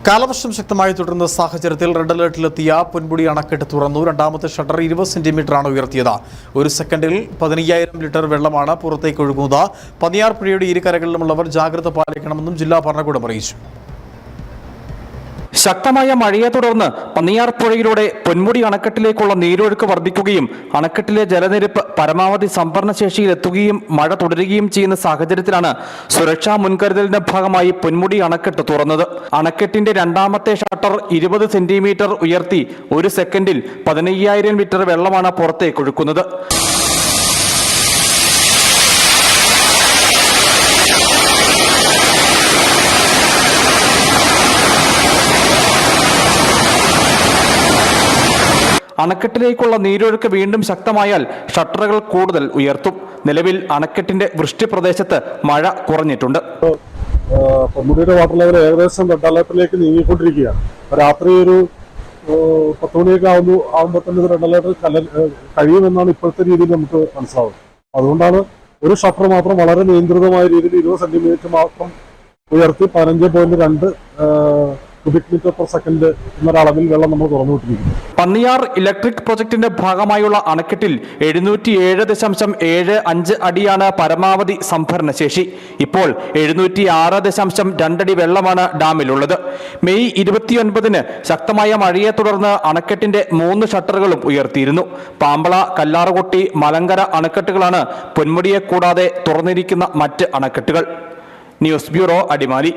കാലവർഷം ശക്തമായി തുടരുന്ന സാഹചര്യത്തിൽ റെഡ് അലർട്ടിലെത്തിയ പൊന്മുടി അണക്കെട്ട് തുറന്നു. രണ്ടാമത്തെ ഷട്ടർ 20 സെന്റിമീറ്ററാണ് ഉയർത്തിയത്. ഒരു സെക്കൻഡിൽ 15,000 ലിറ്റർ വെള്ളമാണ് പുറത്തേക്ക് ഒഴുകുന്നത്. പന്നിയാർ പുഴയുടെ ഇരുകരകളിലുമുള്ളവർ ജാഗ്രത പാലിക്കണമെന്നും ജില്ലാ ഭരണകൂടം അറിയിച്ചു. ശക്തമായ മഴയെ തുടർന്ന് പന്നിയാർ പുഴയിലൂടെ പൊന്മുടി അണക്കെട്ടിലേക്കുള്ള നീരൊഴുക്ക് വർദ്ധിക്കുകയും അണക്കെട്ടിലെ ജലനിരപ്പ് പരമാവധി സംഭരണശേഷിയിലെത്തുകയും മഴ തുടരുകയും ചെയ്യുന്ന സാഹചര്യത്തിലാണ് സുരക്ഷാ മുൻകരുതലിന്റെ ഭാഗമായി പൊന്മുടി അണക്കെട്ട് തുറന്നത്. അണക്കെട്ടിന്റെ രണ്ടാമത്തെ ഷട്ടർ 20 സെന്റിമീറ്റർ ഉയർത്തി ഒരു സെക്കൻഡിൽ 15,000 ലിറ്റർ വെള്ളമാണ് പുറത്തേക്ക് ഒഴുക്കുന്നത്. അണക്കെട്ടിലേക്കുള്ള നീരൊഴുക്ക് വീണ്ടും ശക്തമായാൽ ഷട്ടറുകൾ കൂടുതൽ ഉയർത്തും. നിലവിൽ അണക്കെട്ടിന്റെ വൃഷ്ടി പ്രദേശത്ത് മഴ കുറഞ്ഞിട്ടുണ്ട്. പൊന്മുടിയുടെ വാട്ടർ ലെവൽ ഏകദേശം റെഡ് അലർട്ടിലേക്ക് നീങ്ങിക്കൊണ്ടിരിക്കുകയാണ്. രാത്രി ഒരു 10 മണിയൊക്കെ ആകുമ്പോൾ തന്നെ റെഡ് അലർട്ട് കഴിയുമെന്നാണ് ഇപ്പോഴത്തെ രീതിയിൽ നമുക്ക് മനസ്സിലാവുന്നത്. അതുകൊണ്ടാണ് ഒരു ഷട്ടർ മാത്രം വളരെ നിയന്ത്രിതമായ രീതിയിൽ 20 സെന്റിമീറ്റർ മാത്രം ഉയർത്തി 15.2 ക്യൂബിക് മീറ്റർ പെർ സെക്കൻഡ് എന്നൊരളവിൽ വെള്ളം നമ്മൾ തുറന്നുവിട്ടിരിക്കുന്നു. പന്നിയാർ ഇലക്ട്രിക് പ്രൊജക്ടിന്റെ ഭാഗമായുള്ള അണക്കെട്ടിൽ 707.75 അടിയാണ് പരമാവധി സംഭരണശേഷി. ഇപ്പോൾ 706.2 അടി വെള്ളമാണ് ഡാമിലുള്ളത്. മെയ് 29-ന് ശക്തമായ മഴയെ തുടർന്ന് അണക്കെട്ടിന്റെ 3 ഷട്ടറുകളും ഉയർത്തിയിരുന്നു. പാമ്പള, കല്ലാറുകുട്ടി, മലങ്കര അണക്കെട്ടുകളാണ് പൊന്മുടിയെ കൂടാതെ തുറന്നിരിക്കുന്ന മറ്റ് അണക്കെട്ടുകൾ. News bureau, Adimali.